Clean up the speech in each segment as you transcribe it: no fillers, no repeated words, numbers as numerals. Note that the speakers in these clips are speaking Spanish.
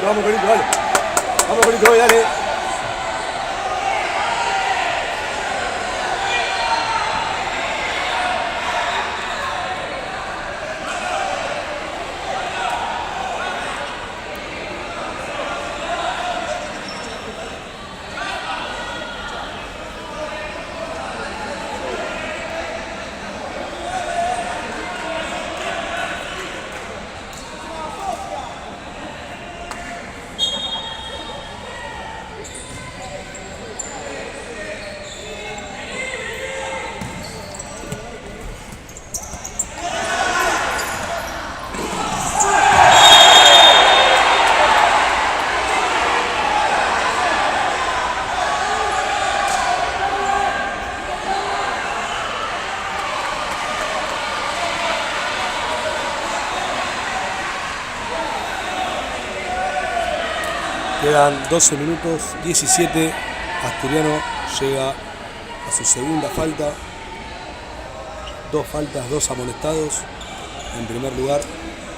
Vamos, Corito, dale. Vamos, Corito, dale. Quedan 12 minutos, 17. Asturiano llega a su segunda falta. 2 faltas, 2 amonestados. En primer lugar,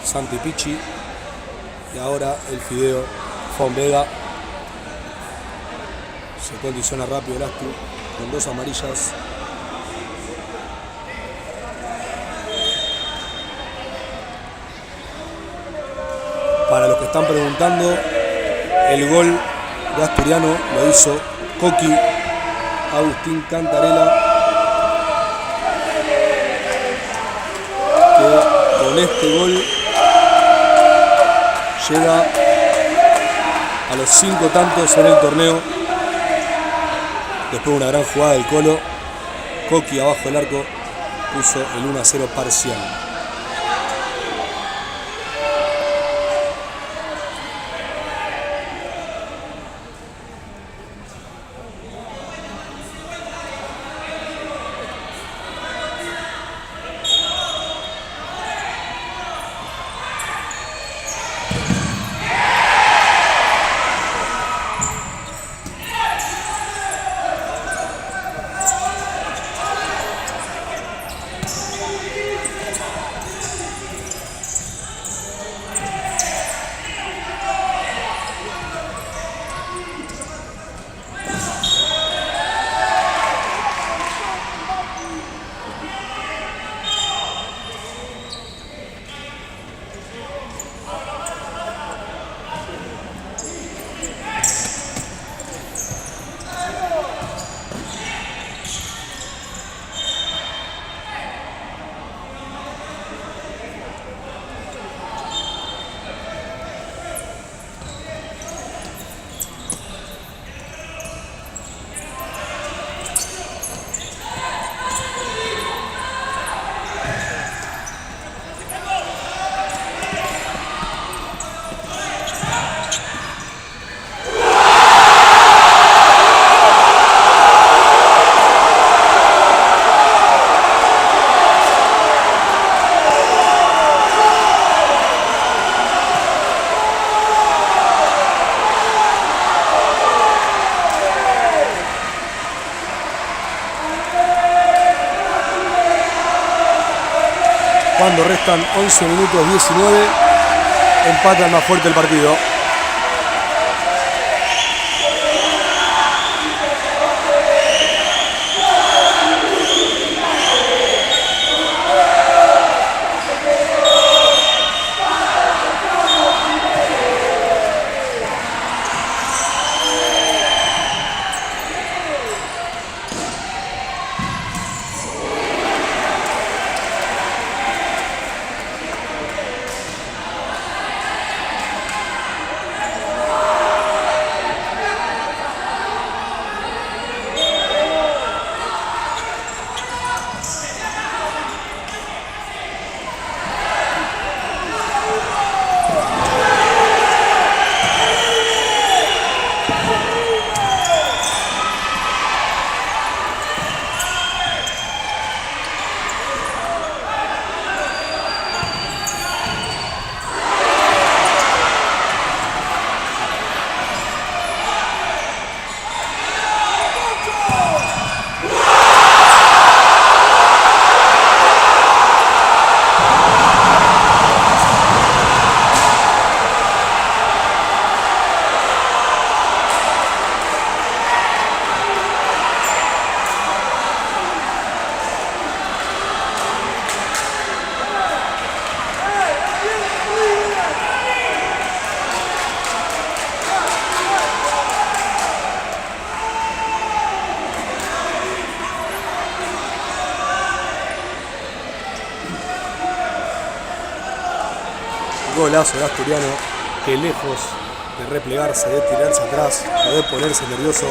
Santi Pichi. Y ahora el Fideo Fonvega. Se condiciona rápido el Astu con 2 amarillas. Para los que están preguntando, el gol de Asturiano lo hizo Coqui Agustín Cantarela, que con este gol llega a los 5 tantos en el torneo. Después de una gran jugada del Colo, Coqui abajo del arco puso el 1-0 parcial. cuando restan 11 minutos 19, empata el más fuerte el partido. Golazo de Asturiano, que lejos de replegarse, de tirarse atrás o de ponerse nervioso,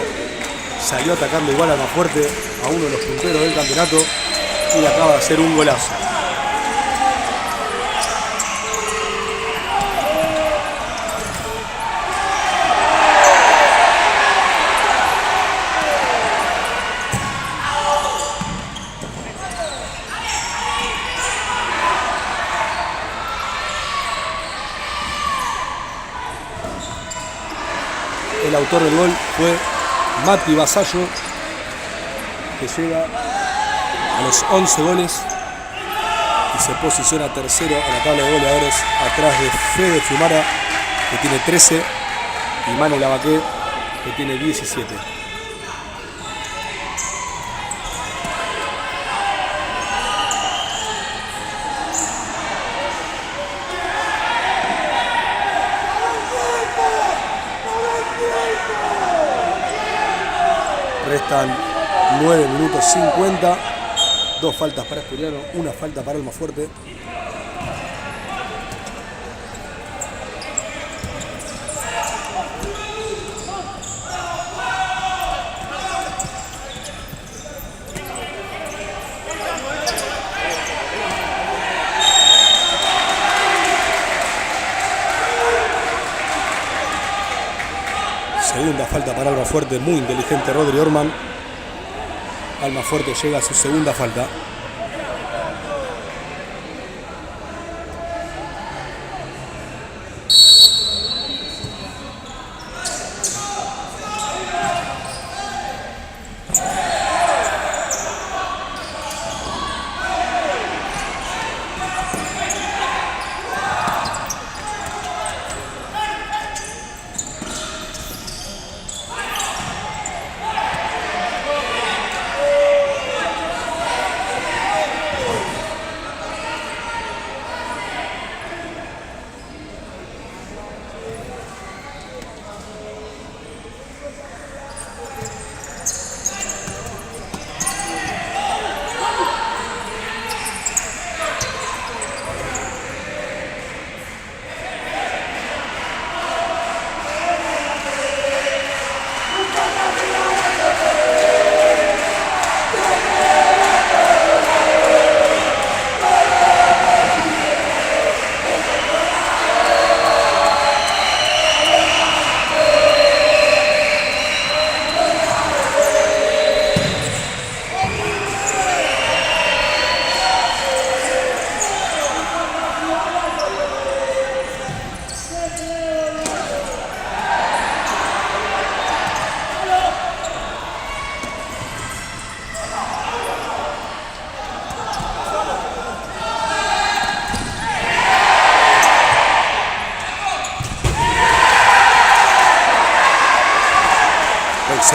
salió atacando igual a más fuerte a uno de los punteros del campeonato y le acaba de hacer un golazo. El autor del gol fue Mati Vasallo, que llega a los 11 goles y se posiciona tercero en la tabla de goleadores, atrás de Fede Fumara, que tiene 13, y Manu Lavaqué, que tiene 17. Restan 9 minutos 50, 2 faltas para Asturiano, una falta para Almafuerte. Segunda falta para Almafuerte, muy inteligente Rodri Orman. Almafuerte llega a su segunda falta.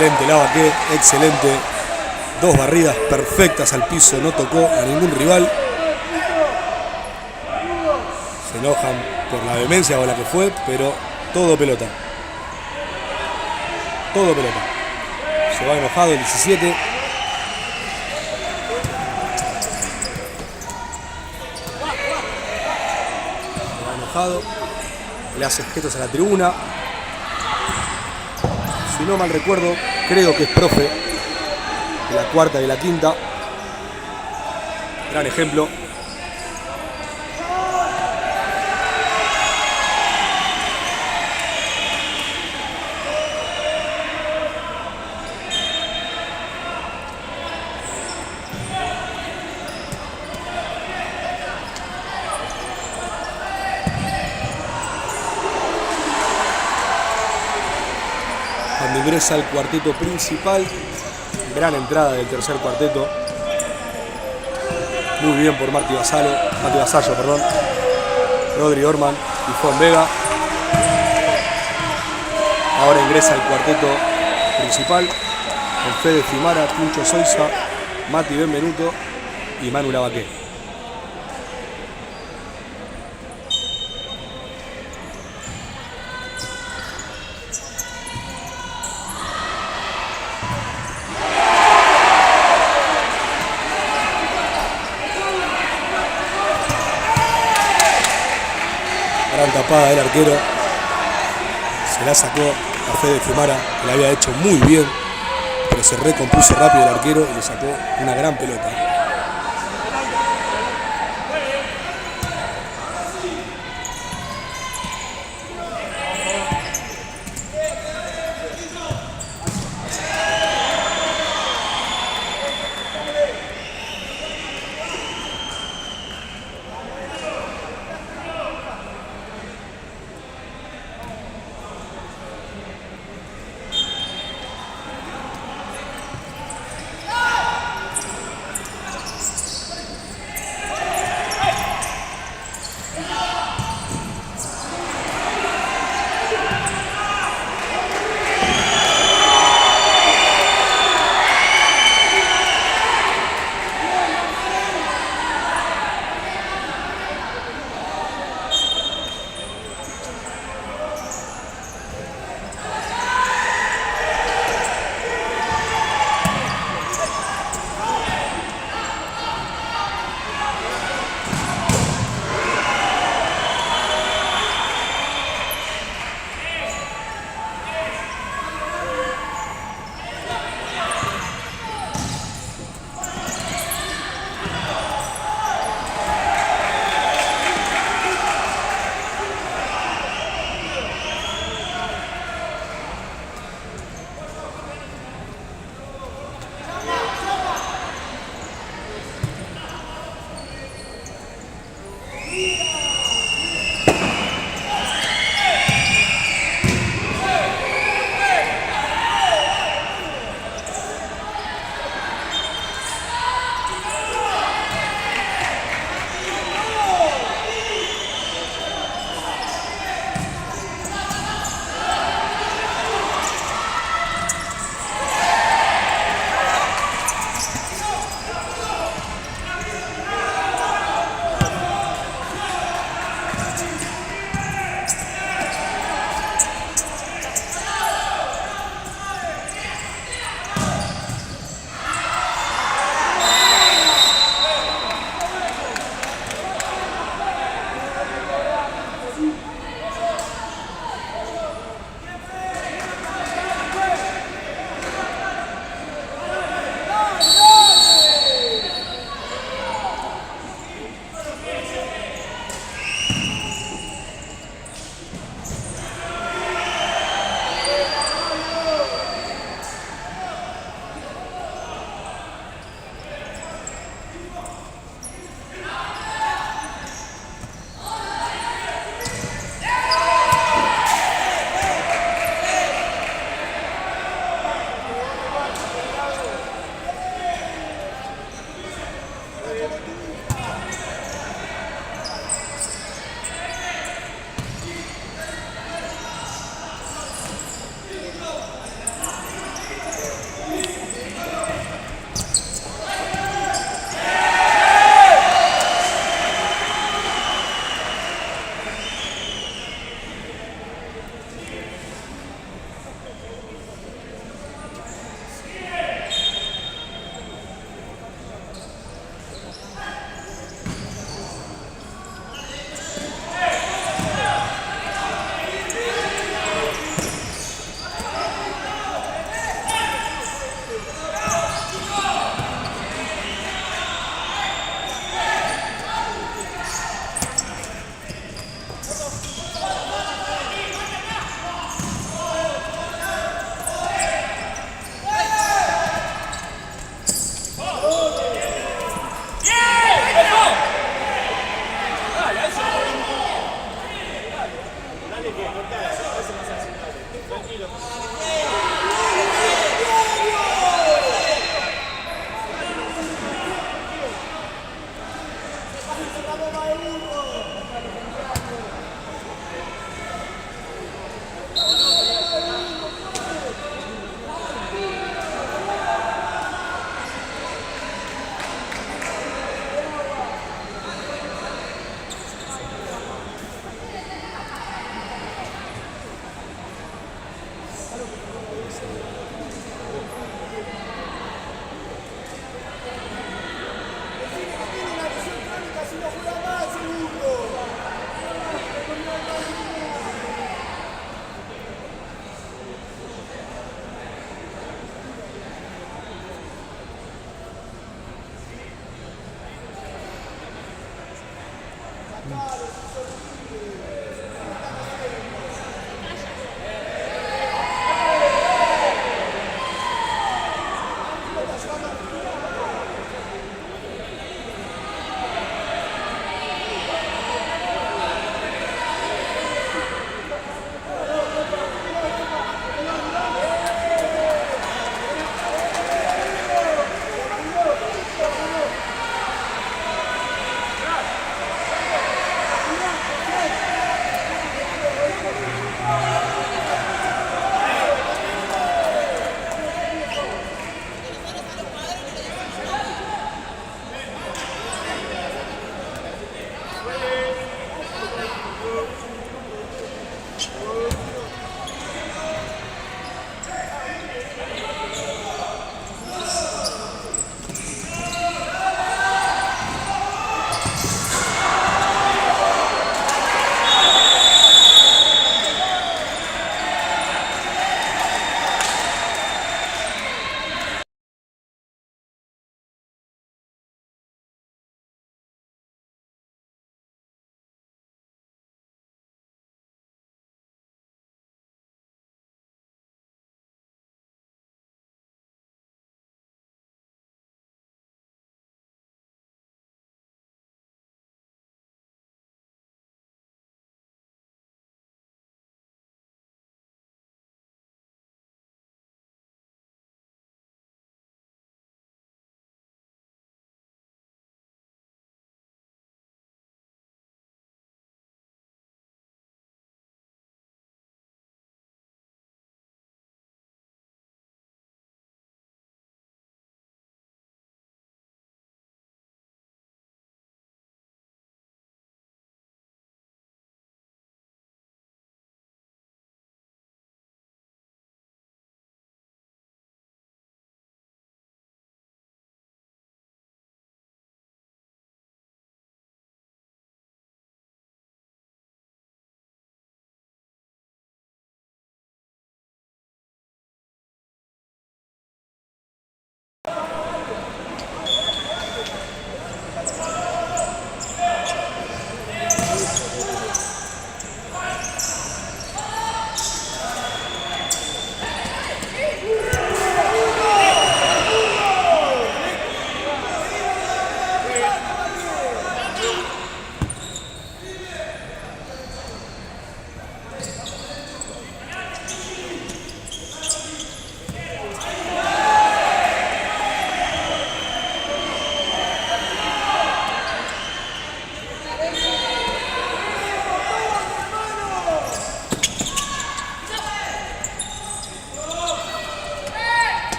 Excelente Lavaque, excelente. 2 barridas perfectas al piso, no tocó a ningún rival. Se enojan por la vehemencia o la que fue, pero todo pelota. Todo pelota. Se va enojado el 17. Se va enojado. Le hace gestos a la tribuna. Si no mal recuerdo, creo que es profe de la cuarta y de la quinta. Gran ejemplo. Cuando ingresa al cuarteto principal, gran entrada del tercer cuarteto. Muy bien por Mati Vasallo, Rodri Orman y Juan Vega. Ahora ingresa al cuarteto principal con Fede Fimara, Tuncho Soiza, Mati Benvenuto y Manu Lavaque. Gran tapada del arquero. Se la sacó a Fede Fimara, que la había hecho muy bien, pero se recompuso rápido el arquero y le sacó una gran pelota.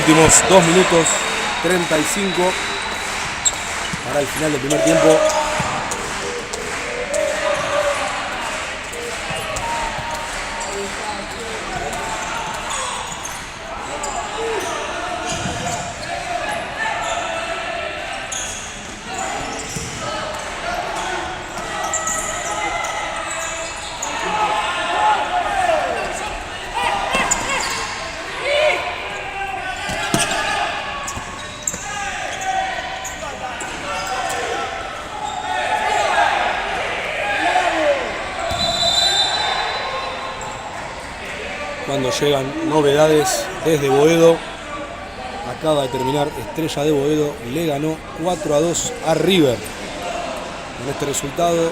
Últimos 2 minutos 35 para el final del primer tiempo. Cuando llegan novedades desde Boedo, acaba de terminar Estrella de Boedo, le ganó 4-2 a River. Con este resultado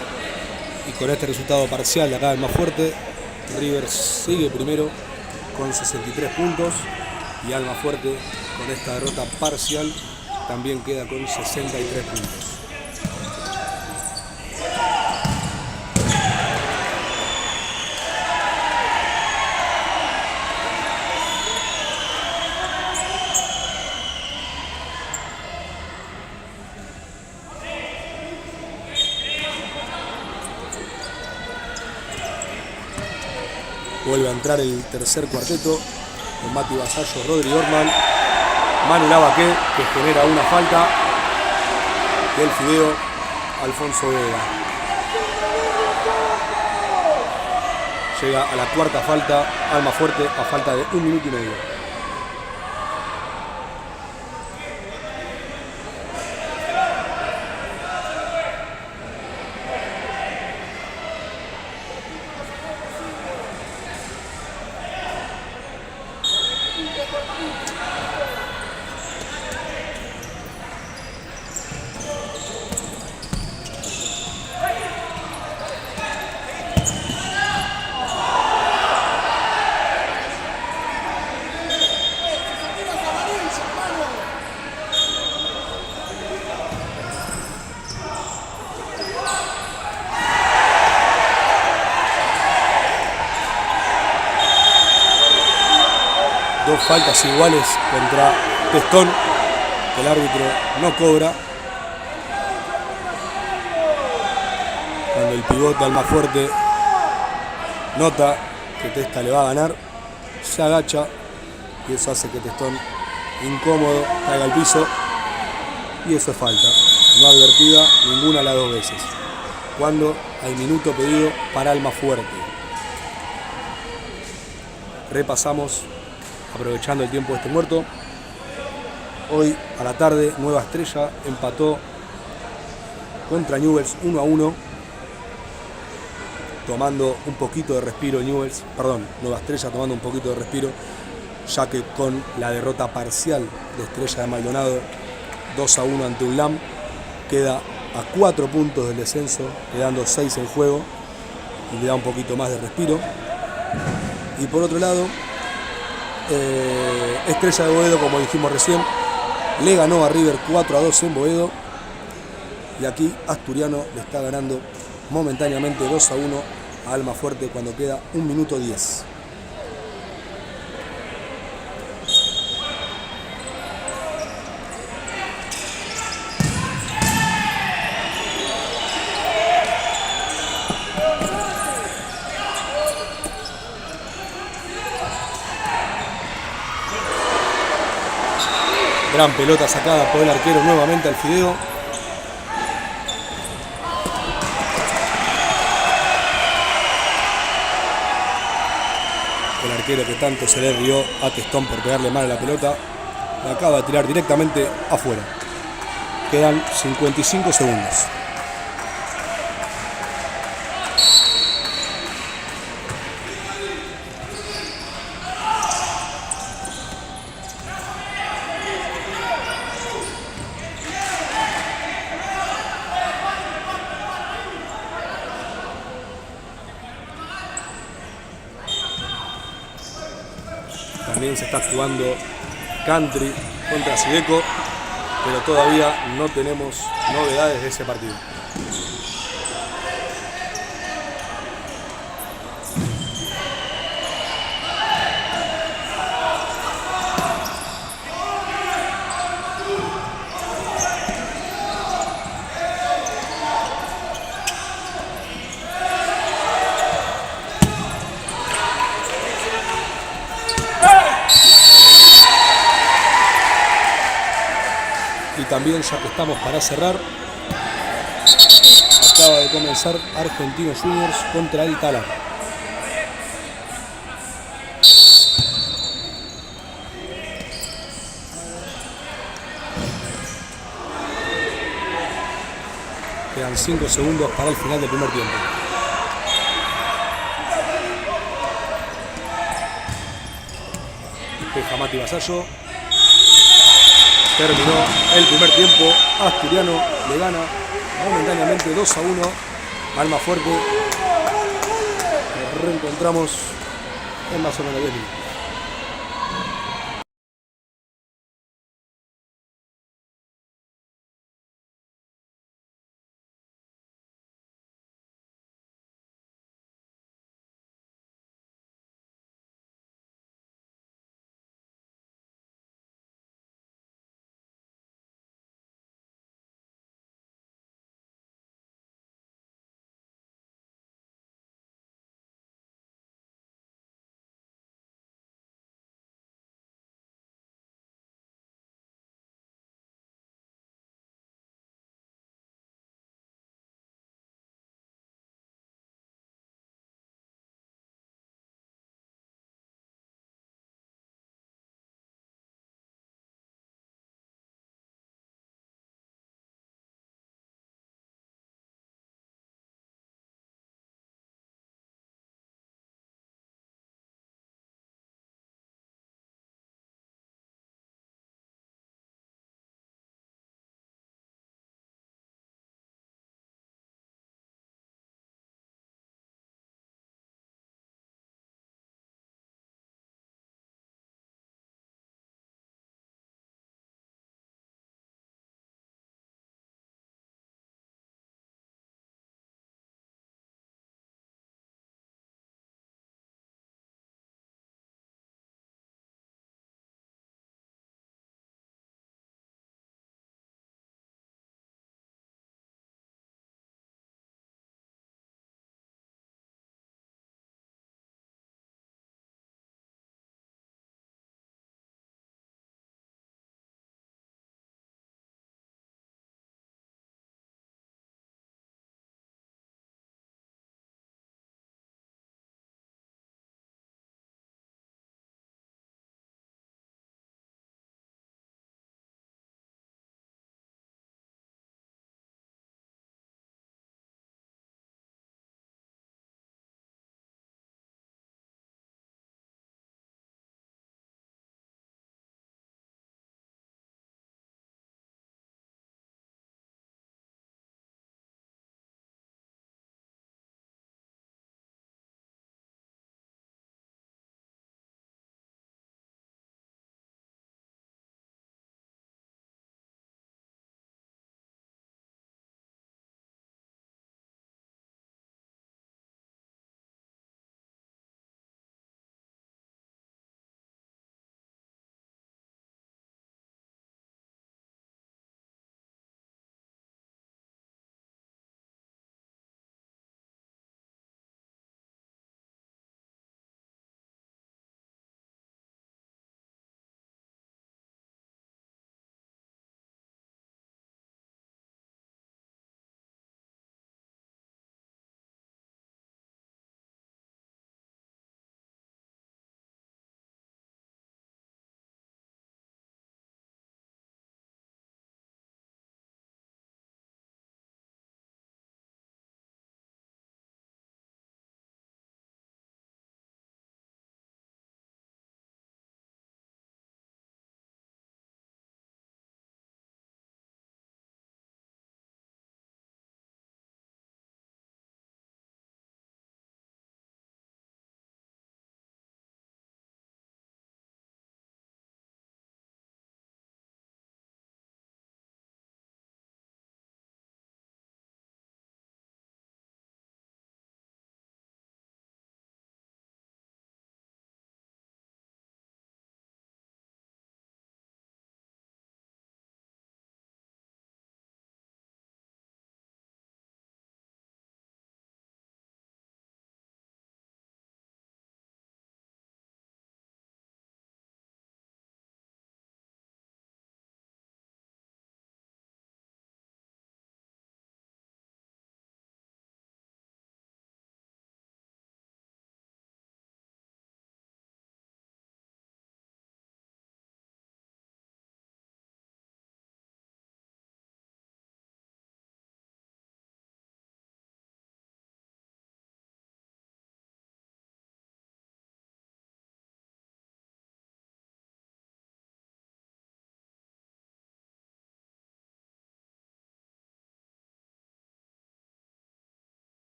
y con este resultado parcial de acá el más fuerte, River sigue primero con 63 puntos y Almafuerte con esta derrota parcial también queda con 63 puntos. Vuelve a entrar el tercer cuarteto con Mati Vasallo, Rodri Orman, Manu Lavaque, que genera una falta, y el fideo Alfonso Vega. Llega a la cuarta falta, Almafuerte, a falta de 1 minuto y medio. Dos faltas iguales contra Testón, que el árbitro no cobra. Cuando el pivote Almafuerte nota que Testa le va a ganar, se agacha y eso hace que Testón, incómodo, caiga al piso, y eso es falta, no advertida ninguna de las dos veces, cuando hay minuto pedido para Almafuerte. Repasamos, aprovechando el tiempo de este muerto. Hoy a la tarde Nueva Estrella empató contra Newell's 1-1, tomando un poquito de respiro Nueva Estrella tomando un poquito de respiro, ya que con la derrota parcial de Estrella de Maldonado 2-1 ante ULAM queda a 4 puntos del descenso, quedando 6 en juego, y le da un poquito más de respiro. Y por otro lado, Estrella de Boedo, como dijimos recién, le ganó a River 4-2 en Boedo, y aquí Asturiano le está ganando momentáneamente 2-1 a Almafuerte cuando queda 1 minuto 10. Gran pelota sacada por el arquero nuevamente al fideo. El arquero que tanto se le rió a Testón por pegarle mal a la pelota, la acaba de tirar directamente afuera. Quedan 55 segundos. También se está jugando Country contra Sideco, pero todavía no tenemos novedades de ese partido. también, ya que estamos para cerrar. Acaba de comenzar Argentinos Juniors contra el Talar. Quedan 5 segundos para el final del primer tiempo. Despeja Mati Vasallo. Terminó el primer tiempo. Asturiano le gana momentáneamente 2-1 al más fuerte. Nos reencontramos en más o menos 10 minutos.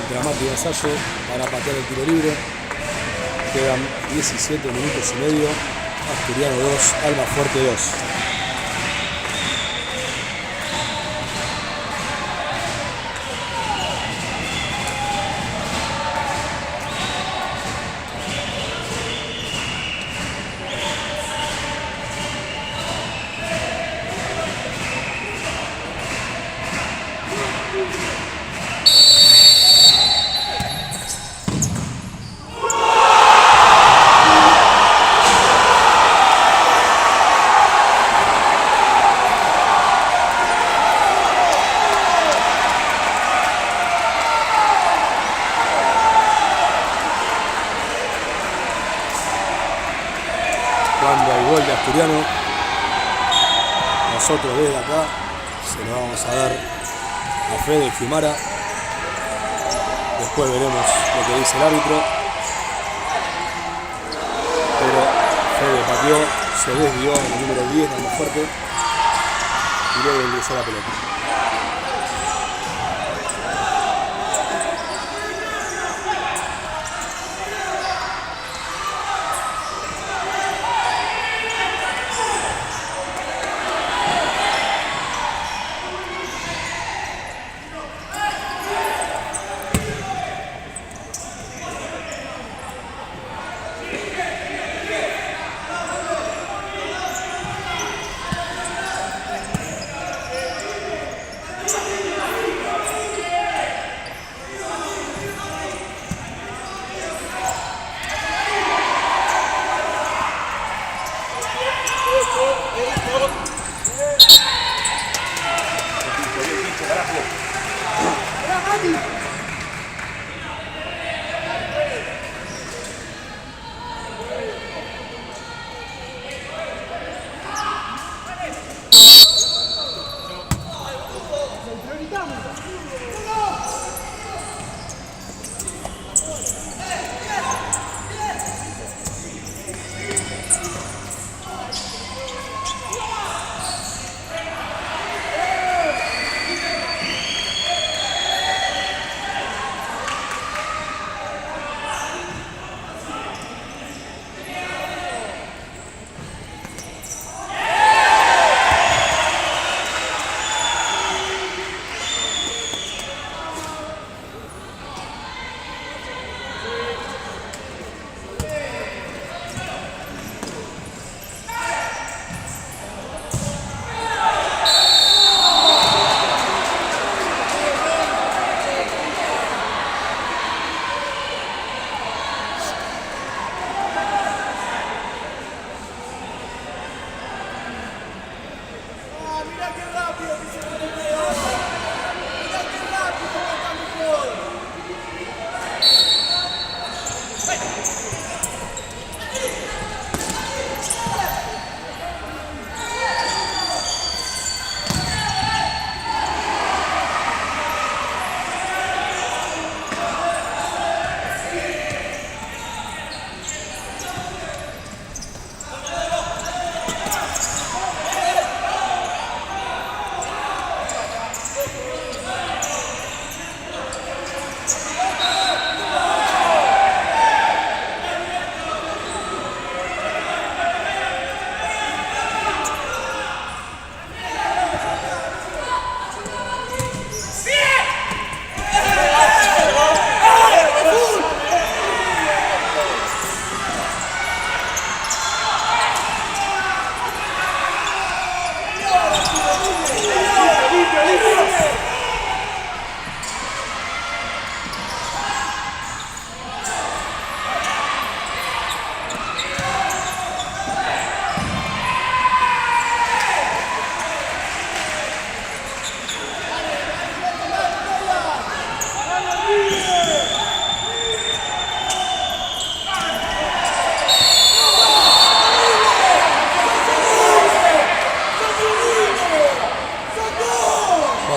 Dramático ensayo para patear el tiro libre. Quedan 17 minutos y medio. Asturiano 2, Almafuerte 2. cuando hay gol de Asturiano. Nosotros desde acá se lo vamos a dar a Fede Fiumara. Después veremos lo que dice el árbitro. Pero Fede pateó, se desvió en el número 10, dando fuerte, y luego ingresó la pelota.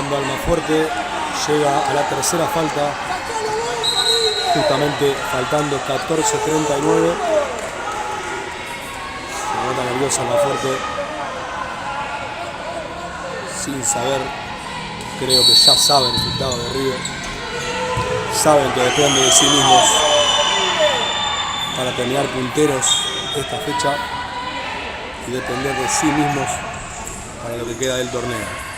Almafuerte llega a la tercera falta, justamente faltando 14:39. Se nota nervioso Almafuerte, sin saber, creo que ya saben el estado de River, saben que dependen de sí mismos para terminar punteros esta fecha y depender de sí mismos para lo que queda del torneo.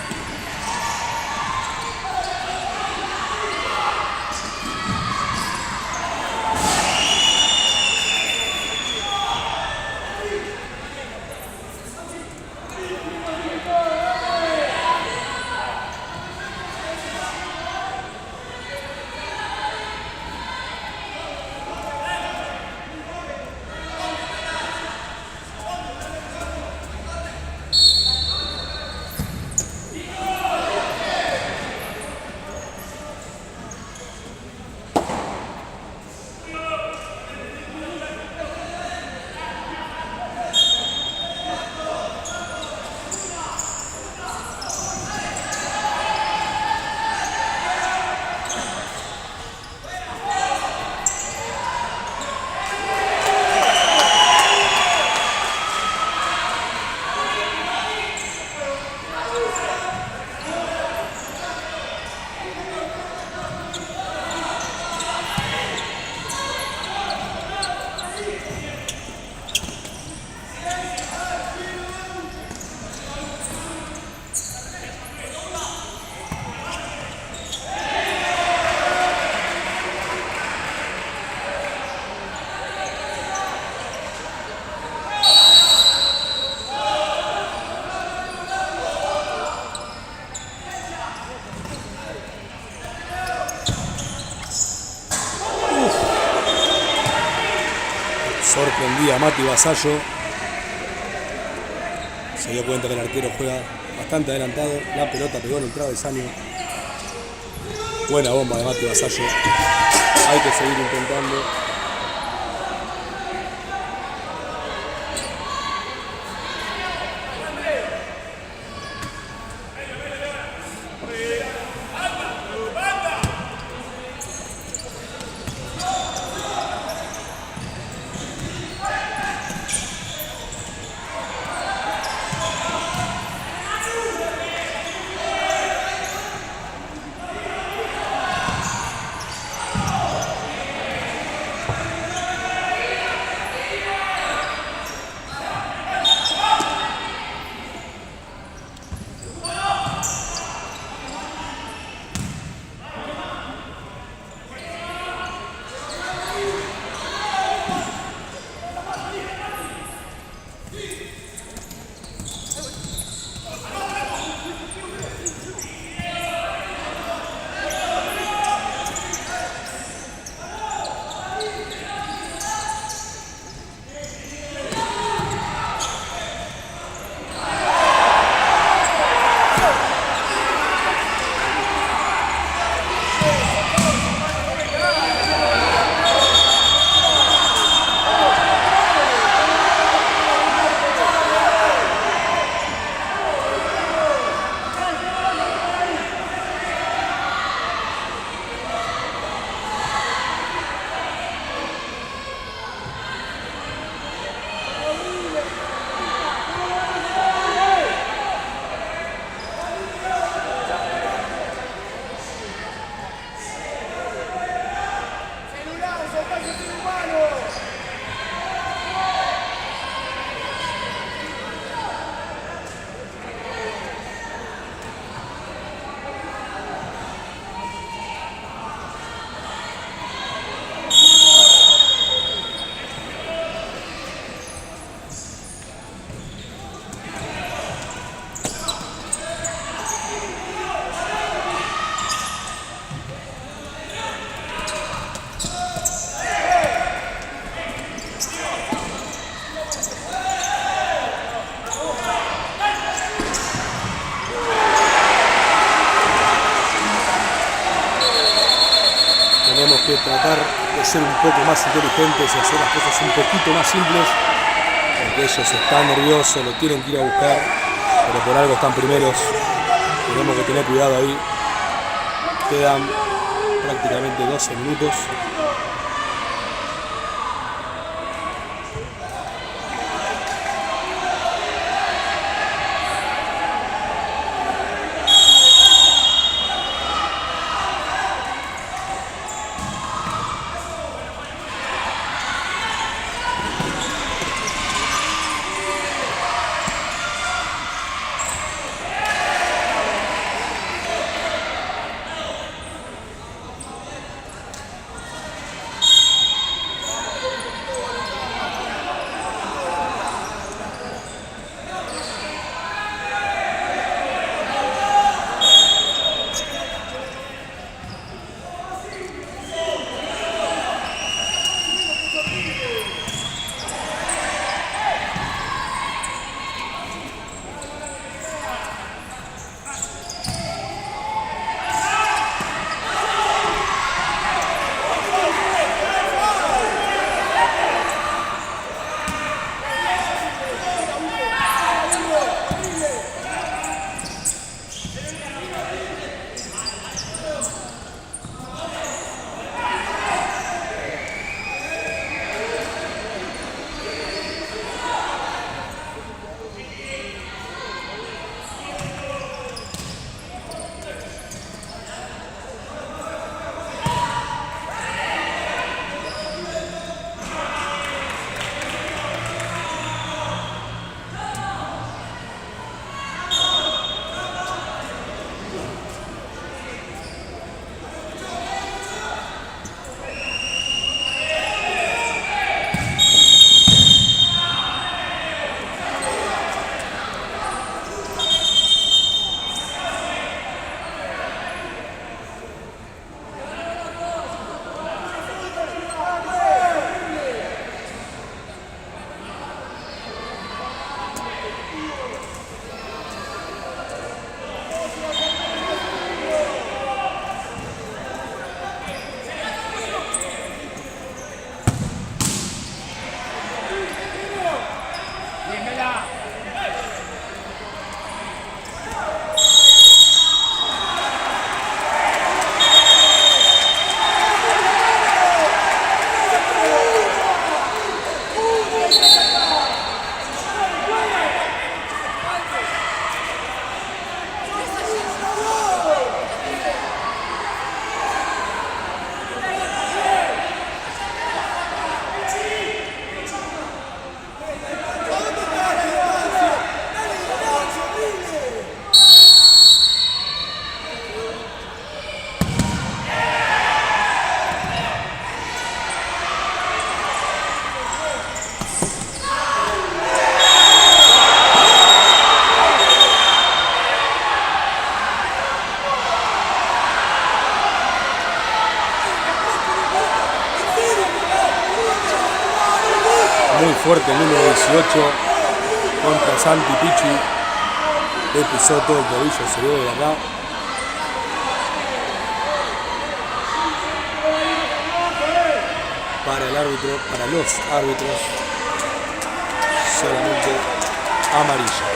escondía a Mati Vasallo. Se dio cuenta que el arquero juega bastante adelantado. La pelota pegó en el travesaño. Buena bomba de Mati Vasallo. Hay que seguir intentando. Que tratar de ser un poco más inteligentes y hacer las cosas un poquito más simples, porque ellos están nerviosos, lo tienen que ir a buscar, pero por algo están primeros. Tenemos que tener cuidado ahí. Quedan prácticamente 12 minutos. número 18 contra Santi Pichi. Le pisó todo el tobillo, se ve de acá. Para el árbitro, para los árbitros, solamente amarilla.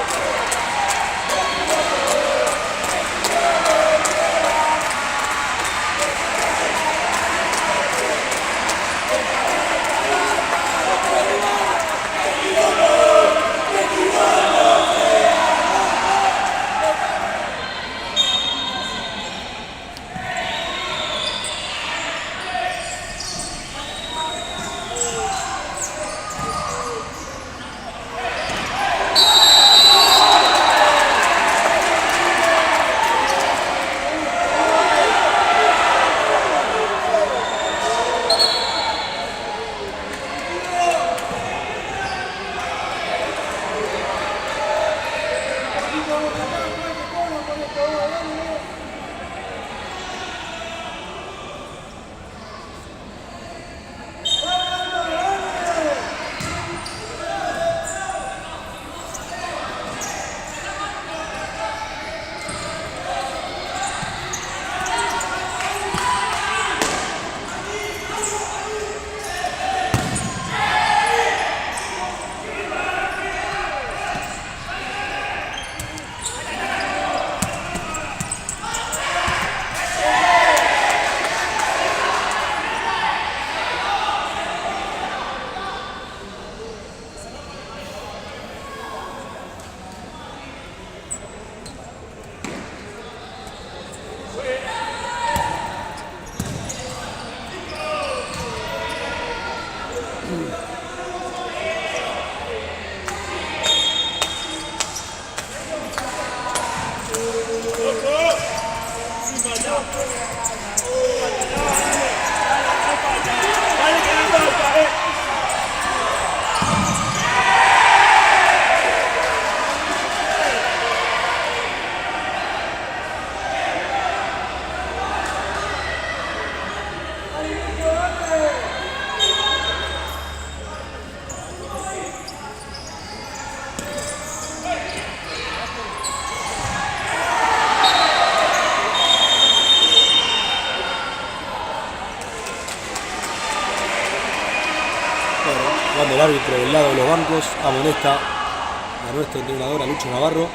Cuando el árbitro del lado de los bancos amonesta a nuestro entrenador, a Lucho Navarro.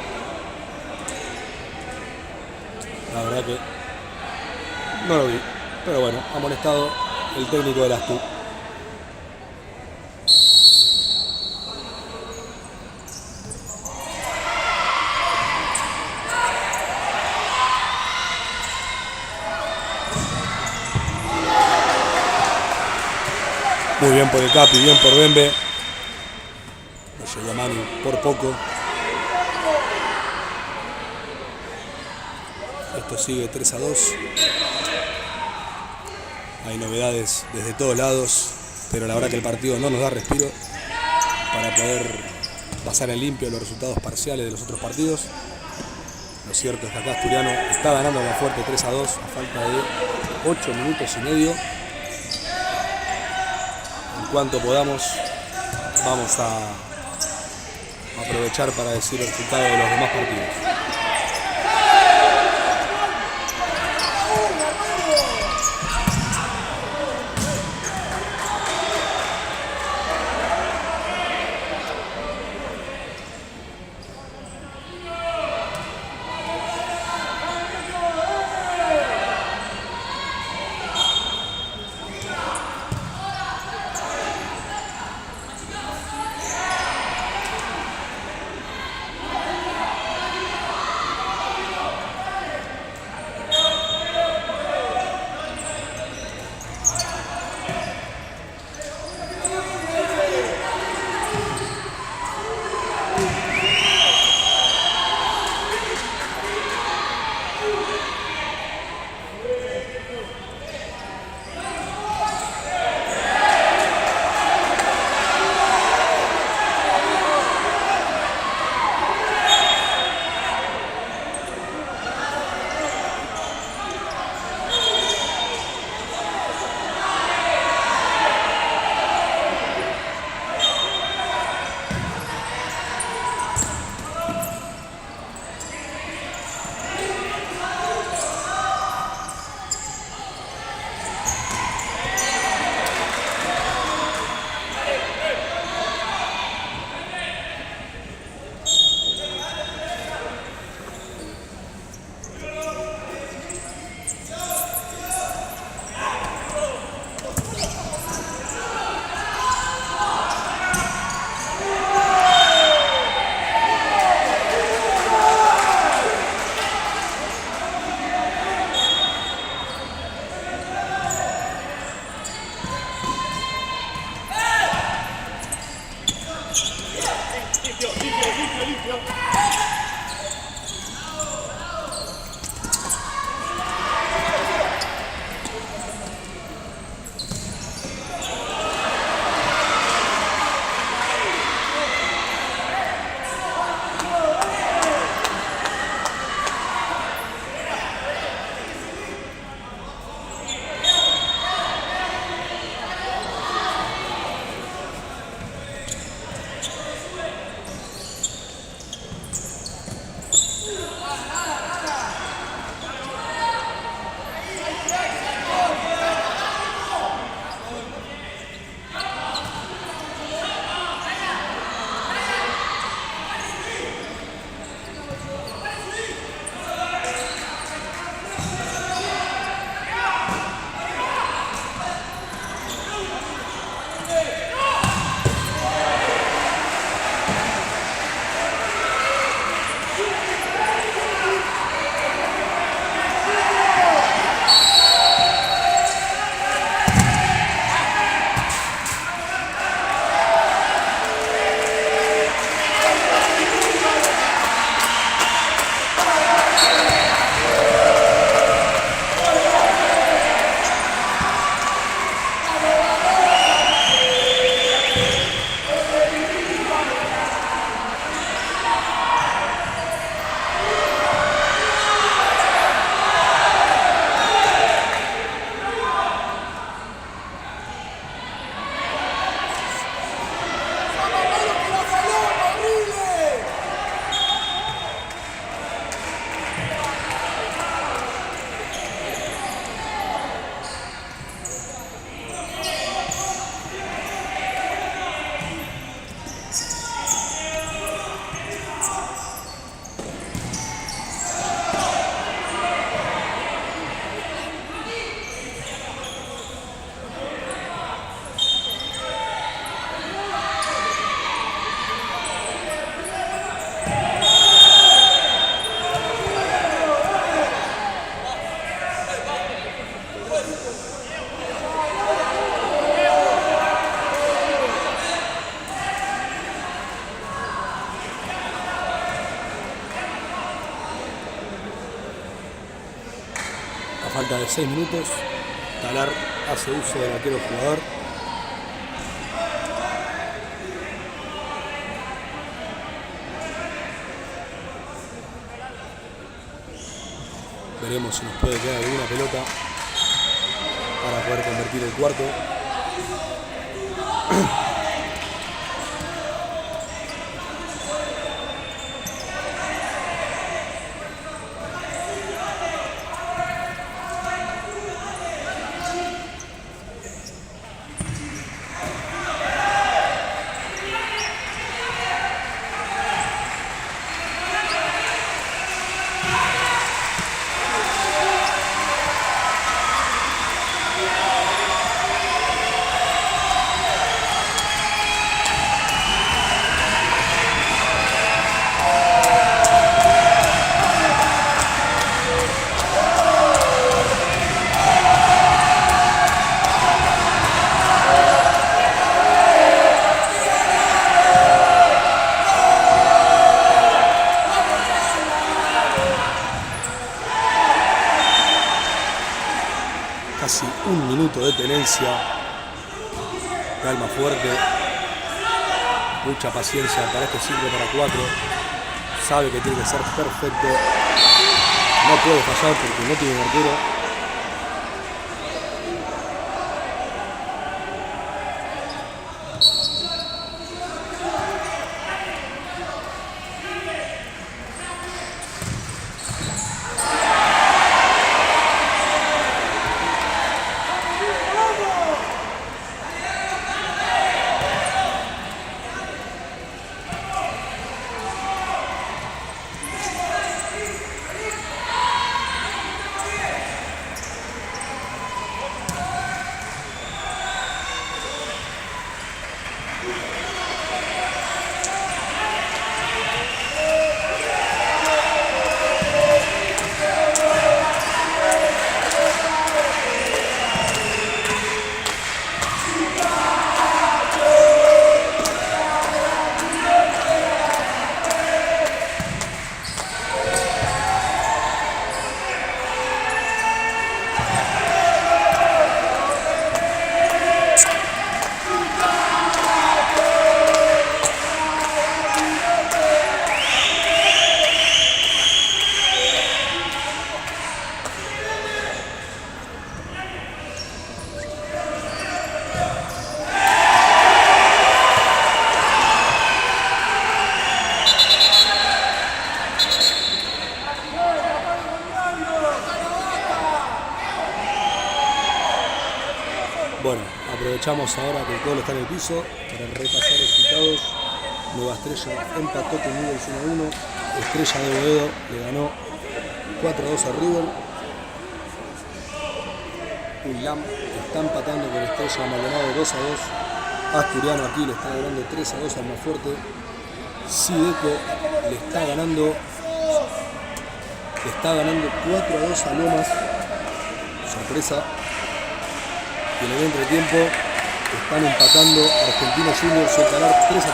La verdad que no lo vi, pero bueno, amonestado el técnico de las TU. Muy bien por el Capi, bien por Bembe. No llegó a Manu por poco. Esto sigue 3-2. Hay novedades desde todos lados, pero la verdad que el partido no nos da respiro para poder pasar en limpio los resultados parciales de los otros partidos. Lo cierto es que acá Asturiano está ganando más fuerte 3-2 a falta de 8 minutos y medio. En cuanto podamos, vamos a aprovechar para decir el resultado de los demás partidos. A falta de 6 minutos, Talar hace uso del arquero jugador. Veremos si nos puede quedar alguna pelota para poder convertir el cuarto. Casi un minuto de tenencia de Almafuerte. Mucha paciencia para este 5 para 4. Sabe que tiene que ser perfecto. No puede fallar porque no tiene un arquero. Aprovechamos ahora que el Colo está en el piso para repasar resultados. Nueva Estrella empató con Newell's 1-1. Estrella de Boedo le ganó 4-2 a River. Ulam está empatando con Estrella Maldonado 2-2. Asturiano aquí le está ganando 3-2 al más fuerte. Sideco le está ganando 4-2 a Lomas. Sorpresa. Y en el entretiempo están empatando Argentino Juniors al ganar 3-3.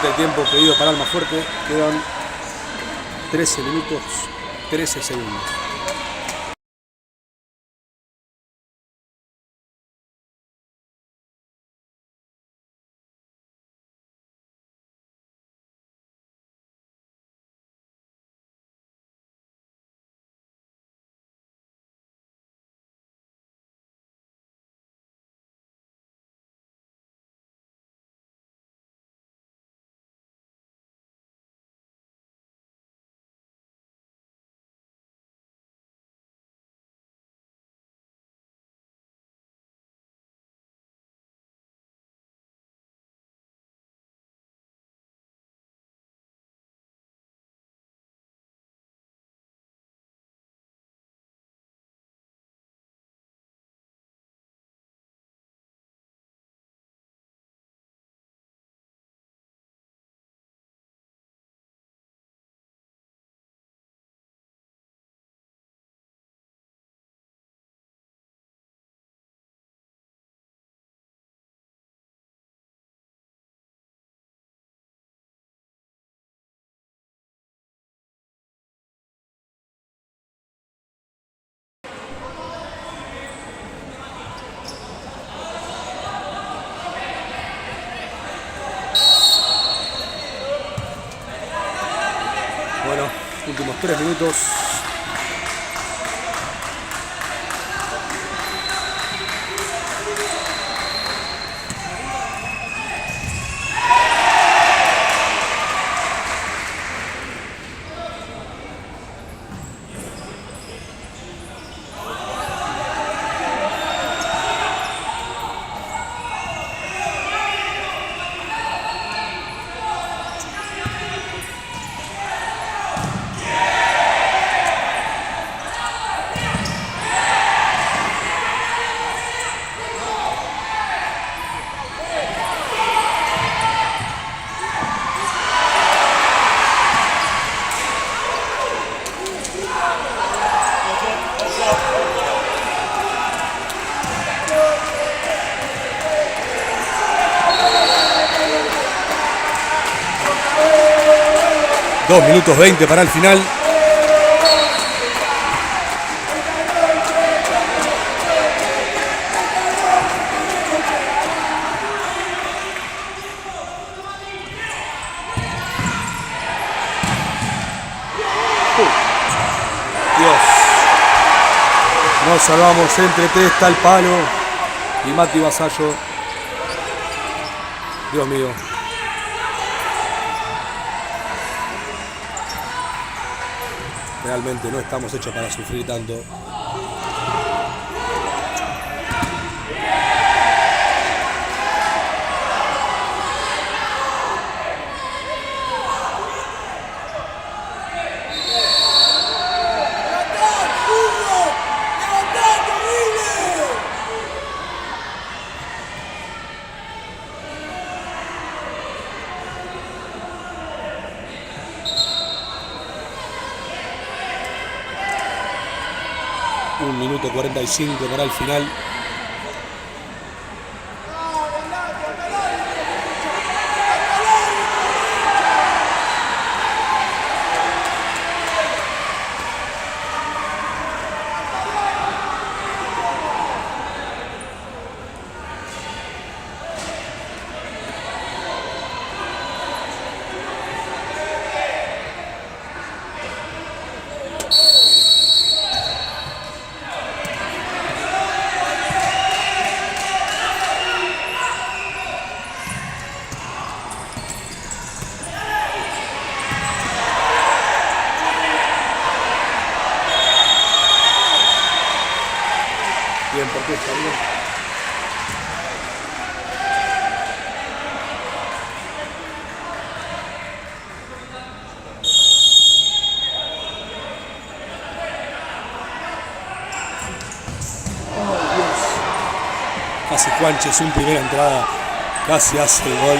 El tiempo pedido para Alma Fuerte, quedan 13 minutos 13 segundos. Bueno, últimos 3 minutos. Dos minutos 20 para el final. Dios. Nos salvamos entre tres, está el palo. Y Mati Vasallo. Dios mío. Realmente no estamos hechos para sufrir tanto. 1 minuto 45 para el final. Bien, porque está bien. Oh, Dios. Casi Juanches en primera entrada. Casi hace el gol.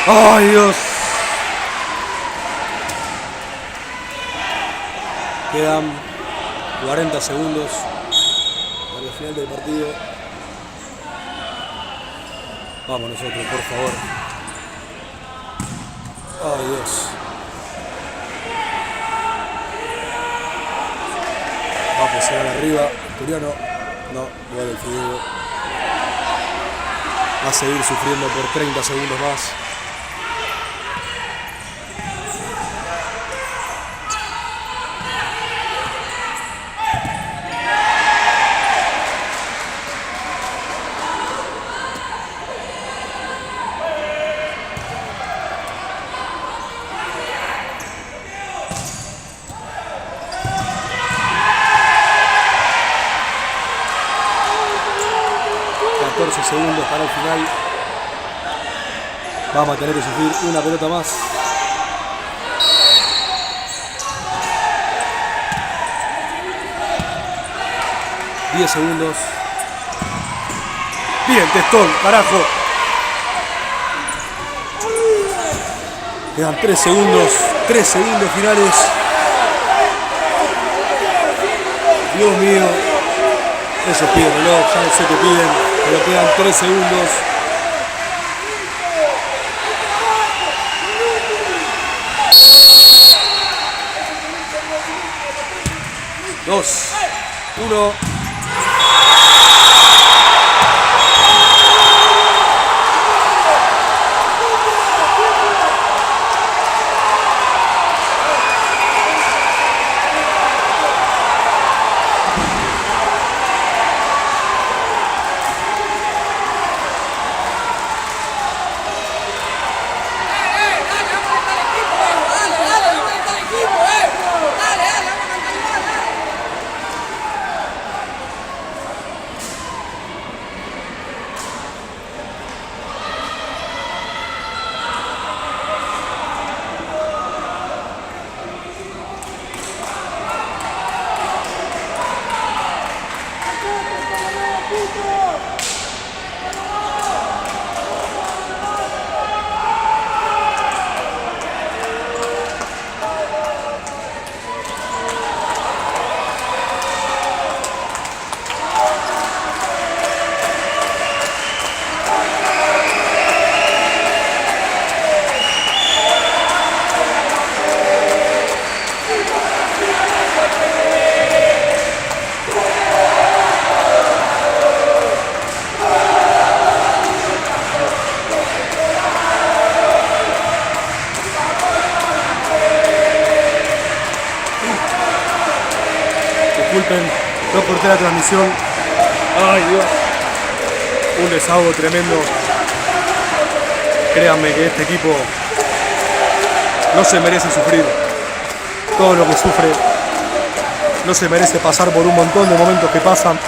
¡Ay, Dios! Quedan 40 segundos para el final del partido. Vamos nosotros, por favor. ¡Ay, Dios! Va a presionar arriba. Asturiano. No, igual el Fideo. Va a seguir sufriendo por 30 segundos más. Segundos para el final. Vamos a tener que sufrir una pelota más. ...10 segundos. Bien, Testón, carajo. Quedan 3 segundos. 3 segundos finales. Dios mío. Eso pide el reloj, ya no sé qué piden. Pero quedan 3 segundos. Dos, 1. disculpen, no corté la transmisión. Ay Dios, un desahogo tremendo. Créanme que este equipo no se merece sufrir todo lo que sufre, no se merece pasar por un montón de momentos que pasan.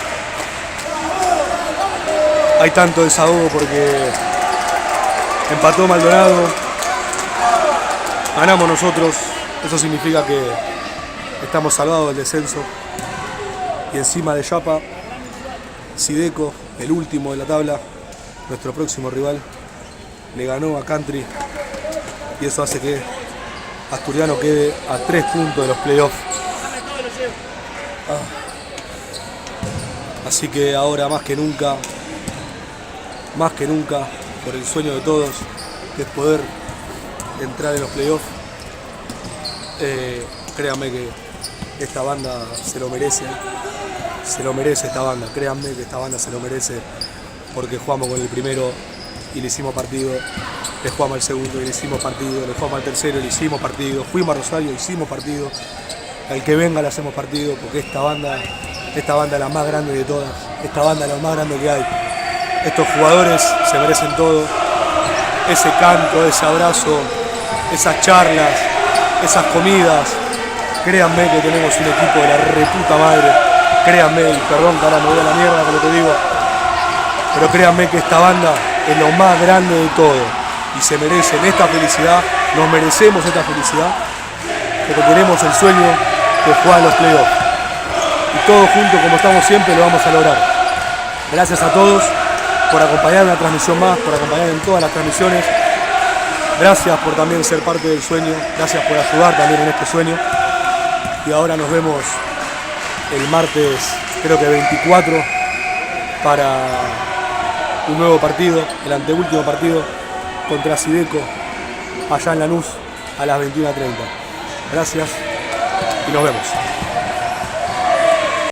Hay tanto desahogo porque empató Maldonado, ganamos nosotros, eso significa que estamos salvados del descenso. Y encima de Yapa, Sideco, el último de la tabla, nuestro próximo rival, le ganó a Country y eso hace que Asturiano quede a 3 puntos de los playoffs. Así que ahora más que nunca, por el sueño de todos, que es poder entrar en los playoffs, créanme que esta banda se lo merece esta banda, créanme que esta banda se lo merece, porque jugamos con el primero y le hicimos partido, le jugamos al segundo y le hicimos partido, le jugamos al tercero y le hicimos partido, fuimos a Rosario y hicimos partido, al que venga le hacemos partido, porque esta banda es la más grande de todas, esta banda es la más grande que hay. Estos jugadores se merecen todo, ese canto, ese abrazo, esas charlas, esas comidas. Créanme que tenemos un equipo de la reputa madre, créanme, y perdón que ahora me voy a la mierda con lo que digo, pero créanme que esta banda es lo más grande de todo y se merecen esta felicidad, nos merecemos esta felicidad, porque tenemos el sueño de jugar los playoffs y todos juntos, como estamos siempre, lo vamos a lograr. Gracias a todos por acompañar una transmisión más, por acompañar en todas las transmisiones. Gracias por también ser parte del sueño, gracias por ayudar también en este sueño. Y ahora nos vemos el martes, creo que 24, para un nuevo partido, el anteúltimo partido contra Sideco, allá en Lanús, a las 21:30. Gracias y nos vemos.